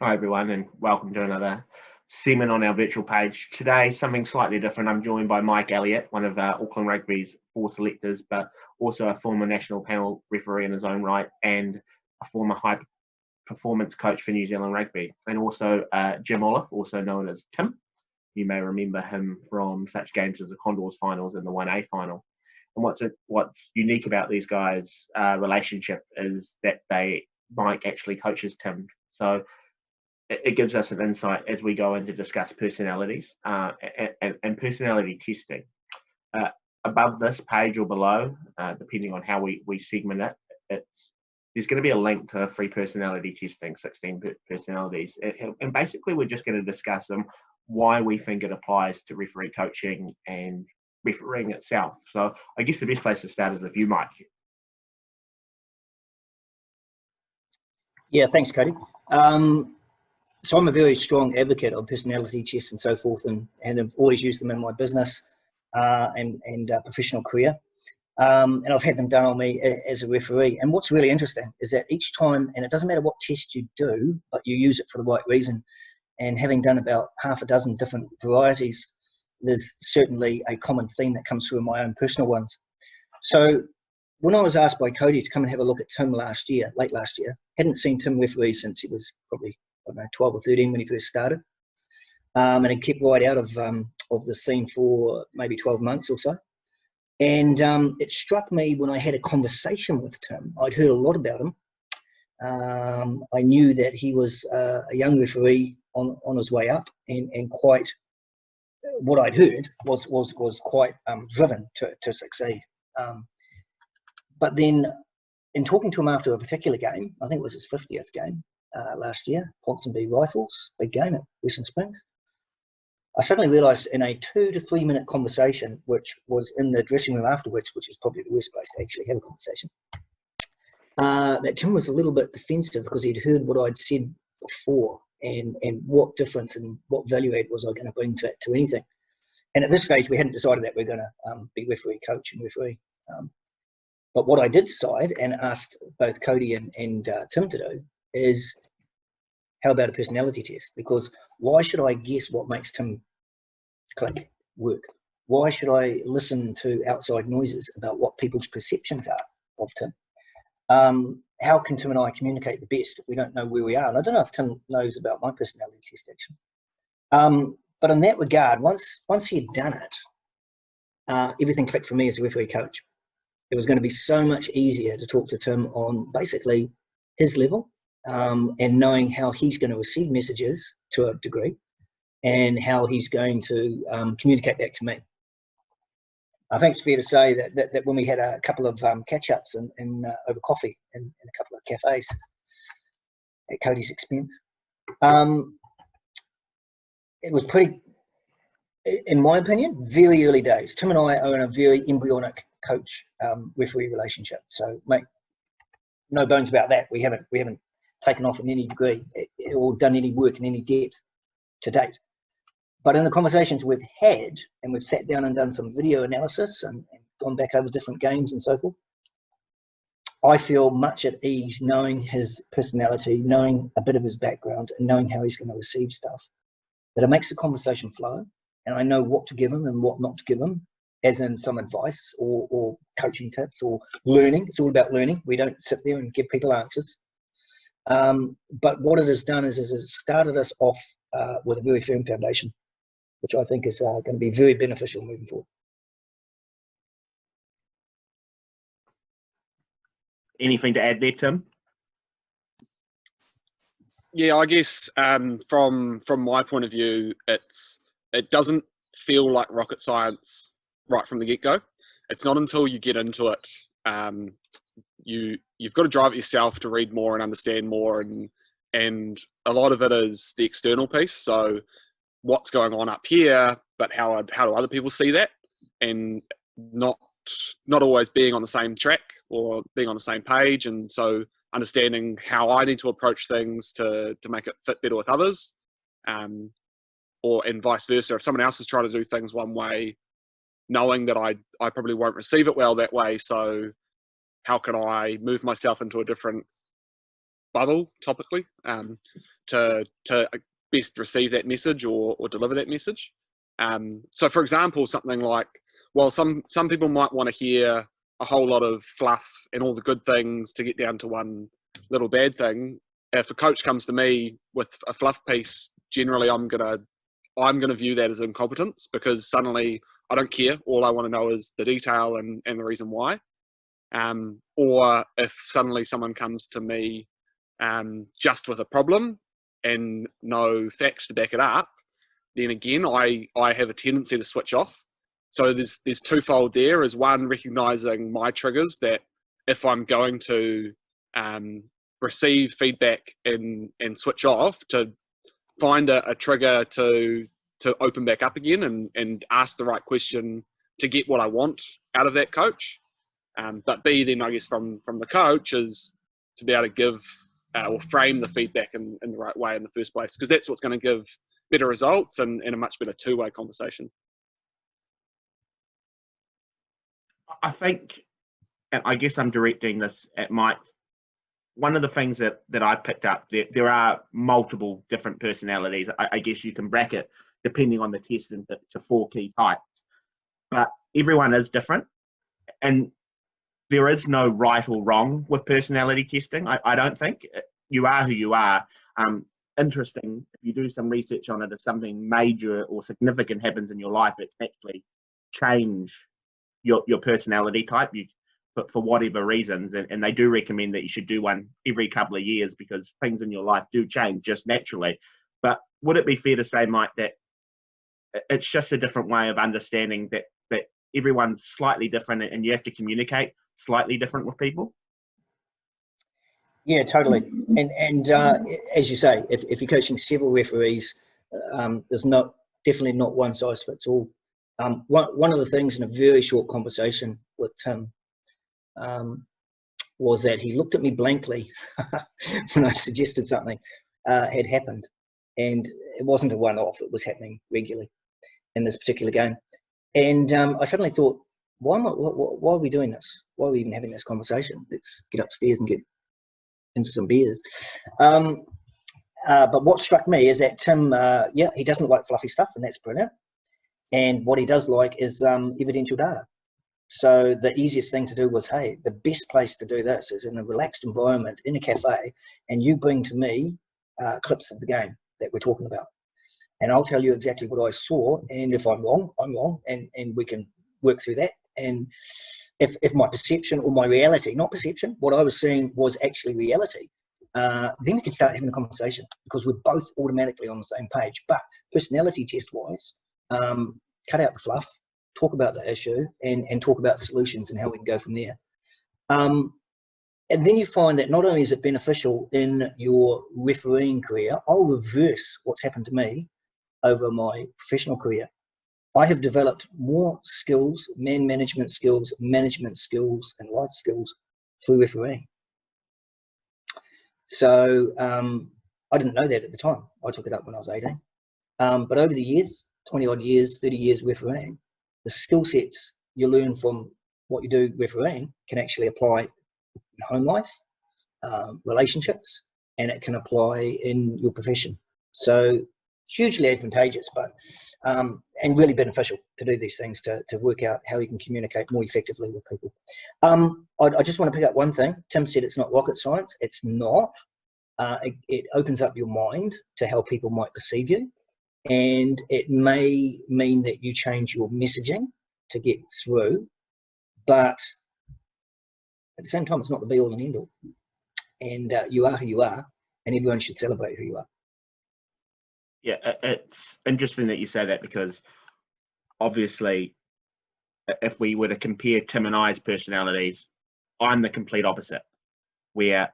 Hi everyone, and welcome to another segment on our virtual page. Today, something slightly different. I'm joined by Mike Elliott, one of Auckland Rugby's 4 selectors, but also a former national panel referee in his own right, and a former high performance coach for New Zealand Rugby, and also Jim Olive, also known as Tim. You may remember him from such games as the Condors finals and the 1A final. And what's unique about these guys' relationship is that Mike actually coaches Tim. So it gives us an insight as we go in to discuss personalities and personality testing. Uh, Above this page or below, depending on how we segment it, there's going to be a link to free personality testing, 16 personalities. And basically, we're just going to discuss them, why we think it applies to referee coaching and refereeing itself. So I guess the best place to start is with you, Mike. Yeah, thanks, Cody. So I'm a very strong advocate of personality tests and so forth, and have always used them in my business and professional career. And I've had them done on me as a referee. And what's really interesting is that each time, and it doesn't matter what test you do, but you use it for the right reason. And having done about half a dozen different varieties, there's certainly a common theme that comes through in my own personal ones. So when I was asked by Cody to come and have a look at Tim late last year, hadn't seen Tim referee since he was probably, 12 or 13 when he first started. And he kept right out of the scene for maybe 12 months or so. And it struck me when I had a conversation with Tim. I'd heard a lot about him. I knew that he was a young referee on his way up, and quite, what I'd heard was quite driven to succeed. But then in talking to him after a particular game, I think it was his 50th game last year, Ponsonby Rifles, big game at Western Springs, I suddenly realised in a 2 to 3 minute conversation, which was in the dressing room afterwards, which is probably the worst place to actually have a conversation, that Tim was a little bit defensive because he'd heard what I'd said before and what difference and what value add was I going to bring to anything. And at this stage, we hadn't decided that we're going to be referee coach and referee. But what I did decide and asked both Cody and Tim to do is, how about a personality test? Because why should I guess what makes Tim click, work? Why should I listen to outside noises about what people's perceptions are of Tim? How can Tim and I communicate the best if we don't know where we are? And I don't know if Tim knows about my personality test, actually. But in that regard, once he had done it, everything clicked for me as a referee coach. It was going to be so much easier to talk to Tim on basically his level, and knowing how he's going to receive messages to a degree and how he's going to communicate that to me. I think it's fair to say that when we had a couple of catch-ups over coffee in a couple of cafes at Cody's expense, it was pretty, in my opinion, very early days. Tim and I are in a very embryonic coach-referee relationship. So, mate, no bones about that. We haven't taken off in any degree or done any work in any depth to date. But in the conversations we've had, and we've sat down and done some video analysis and gone back over different games and so forth, I feel much at ease knowing his personality, knowing a bit of his background, and knowing how he's going to receive stuff, that it makes the conversation flow, and I know what to give him and what not to give him, as in some advice or coaching tips or learning. It's all about learning. We don't sit there and give people answers. But what it has done is it started us off with a very firm foundation, which I think is going to be very beneficial moving forward. Anything to add there, Tim? Yeah, I guess from my point of view, it doesn't feel like rocket science right from the get-go. It's not until you get into it, you've got to drive it yourself to read more and understand more, and a lot of it is the external piece. So what's going on up here, but how do other people see that, and not always being on the same track or being on the same page. And so understanding how I need to approach things to make it fit better with others, and vice versa. If someone else is trying to do things one way, knowing that I probably won't receive it well that way, so how can I move myself into a different bubble topically to best receive that message or deliver that message. So, for example, something like, well, some people might want to hear a whole lot of fluff and all the good things to get down to one little bad thing. If a coach comes to me with a fluff piece, generally I'm gonna view that as incompetence, because suddenly I don't care. All I want to know is the detail and the reason why. Or if suddenly someone comes to me just with a problem and no facts to back it up, then again I have a tendency to switch off. So there's twofold there. Is one, recognizing my triggers, that if I'm going to receive feedback and switch off, to find a trigger to open back up again and ask the right question to get what I want out of that coach. But B, then I guess from the coach, is to be able to give or frame the feedback in the right way in the first place, because that's what's going to give better results and a much better two-way conversation. I think, and I guess I'm directing this at Mike, one of the things that I picked up, there are multiple different personalities. I guess you can bracket, depending on the test, into 4 key types. But everyone is different, and there is no right or wrong with personality testing. I don't think. You are who you are. Interesting, if you do some research on it, if something major or significant happens in your life, it can actually change your personality type. But for whatever reasons, and they do recommend that you should do one every couple of years, because things in your life do change just naturally. But would it be fair to say, Mike, that it's just a different way of understanding that everyone's slightly different, and you have to communicate slightly different with people? Yeah, totally. And as you say, if you're coaching several referees, there's definitely not one size fits all. One of the things in a very short conversation with Tim was that he looked at me blankly when I suggested something had happened, and it wasn't a one-off. It was happening regularly in this particular game. And I suddenly thought, why are we doing this? Why are we even having this conversation? Let's get upstairs and get into some beers. But what struck me is that Tim, he doesn't like fluffy stuff, and that's brilliant. And what he does like is evidential data. So the easiest thing to do was, hey, the best place to do this is in a relaxed environment in a cafe, and you bring to me clips of the game that we're talking about. And I'll tell you exactly what I saw, and if I'm wrong, I'm wrong, and we can work through that. And if my perception or my reality, not perception, what I was seeing was actually reality, then we can start having a conversation, because we're both automatically on the same page. But personality test-wise, cut out the fluff, talk about the issue, and talk about solutions and how we can go from there. And then you find that not only is it beneficial in your refereeing career, I'll reverse what's happened to me over my professional career. I have developed more skills, man management skills, and life skills through refereeing. So I didn't know that at the time. I took it up when I was 18. But over the years, 20 odd years, 30 years refereeing, the skill sets you learn from what you do refereeing can actually apply in home life, relationships, and it can apply in your profession. So hugely advantageous, but and really beneficial to do these things, to work out how you can communicate more effectively with people. I just want to pick up one thing. Tim said it's not rocket science. It's not. It opens up your mind to how people might perceive you, and it may mean that you change your messaging to get through, but at the same time, it's not the be all and end all. And you are who you are, and everyone should celebrate who you are. Yeah, it's interesting that you say that, because obviously, if we were to compare Tim and I's personalities, I'm the complete opposite. Where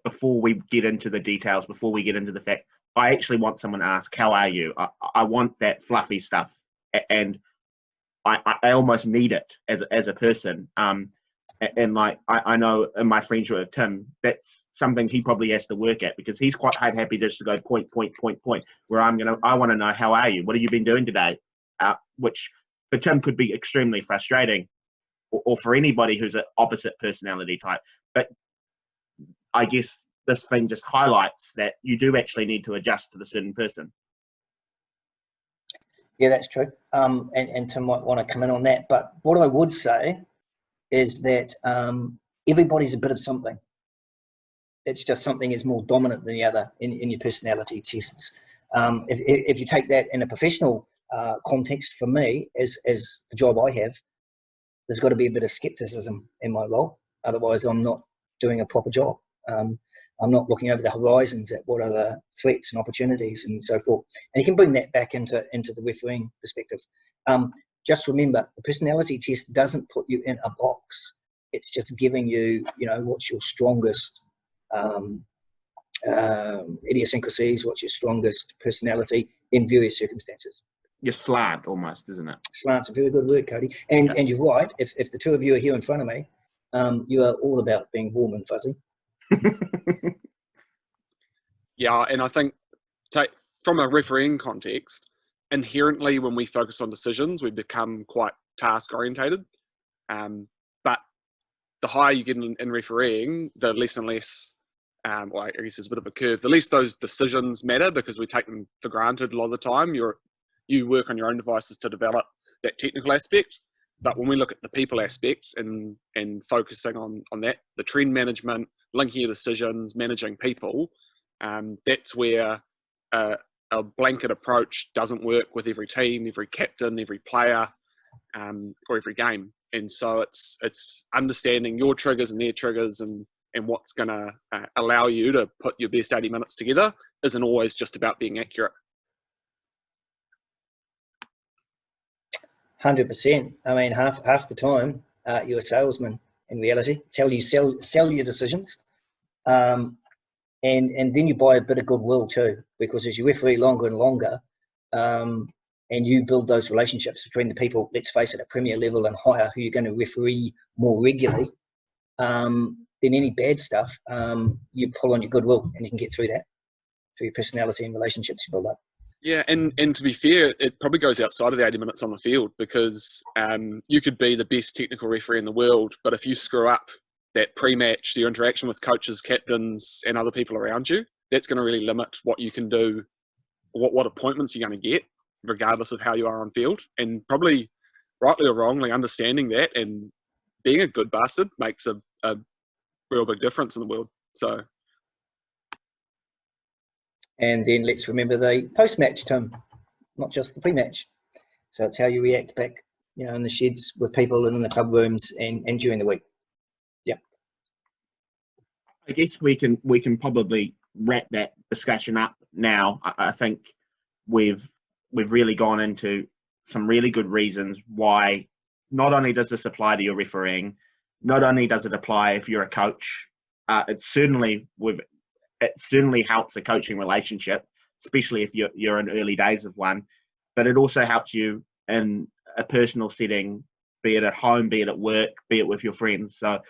before we get into the details, before we get into the fact, I actually want someone to ask, how are you? I want that fluffy stuff, and I almost need it as a person. And like I know in my friendship with Tim, that's something he probably has to work at, because he's quite happy just to go point. Where I want to know, how are you? What have you been doing today? Which for Tim could be extremely frustrating, or for anybody who's an opposite personality type. But I guess this thing just highlights that you do actually need to adjust to the certain person. Yeah, that's true. And Tim might want to come in on that. But what I would say is that everybody's a bit of something. It's just something is more dominant than the other in your personality tests. If you take that in a professional context, for me, as the job I have, there's got to be a bit of skepticism in my role. Otherwise, I'm not doing a proper job. I'm not looking over the horizons at what are the threats and opportunities and so forth. And you can bring that back into the refereeing perspective. Just remember, the personality test doesn't put you in a box. It's just giving you, what's your strongest idiosyncrasies, what's your strongest personality in various circumstances. Your slant, almost, isn't it? Slant's a very good word, Cody. And you're right. If the two of you are here in front of me, you are all about being warm and fuzzy. Yeah, and I think from a refereeing context, inherently when we focus on decisions, we become quite task orientated. But the higher you get in refereeing, the less and less, well, I guess there's a bit of a curve, the less those decisions matter because we take them for granted a lot of the time. You work on your own devices to develop that technical aspect. But when we look at the people aspect and focusing on that, the trend management, linking your decisions, managing people, that's where a blanket approach doesn't work with every team, every captain, every player, or every game. And so it's understanding your triggers and their triggers and what's going to allow you to put your best 80 minutes together isn't always just about being accurate. 100%. I mean, half the time, you're a salesman in reality. It's how you sell your decisions. And then you buy a bit of goodwill too, because as you referee longer and longer, and you build those relationships between the people, let's face it, at premier level and higher, who you're going to referee more regularly, then any bad stuff, you pull on your goodwill and you can get through that, through your personality and relationships you build up. Yeah, and to be fair, it probably goes outside of the 80 minutes on the field because you could be the best technical referee in the world, but if you screw up that pre-match, your interaction with coaches, captains, and other people around you, that's going to really limit what you can do, what appointments you're going to get, regardless of how you are on field. And probably, rightly or wrongly, understanding that and being a good bastard makes a real big difference in the world. So. And then let's remember the post-match, Tim, not just the pre-match. So it's how you react back, in the sheds with people and in the club rooms and during the week. Yeah. I guess we can probably wrap that discussion up now. I think we've really gone into some really good reasons why not only does this apply to your refereeing, not only does it apply if you're a coach, it certainly helps the coaching relationship, especially if you're in early days of one, but it also helps you in a personal setting, be it at home, be it at work, be it with your friends. So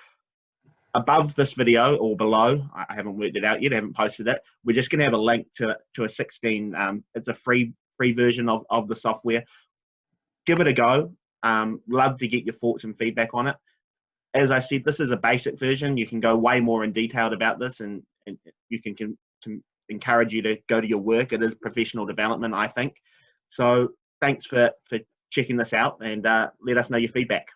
above this video or below, I haven't worked it out yet, I haven't posted it, we're just going to have a link to a 16, it's a free version of the software. Give it a go. Love to get your thoughts and feedback on it. As I said, this is a basic version. You can go way more in detail about this, and you can encourage you to go to your work. It is professional development, I think. So thanks for checking this out, and let us know your feedback.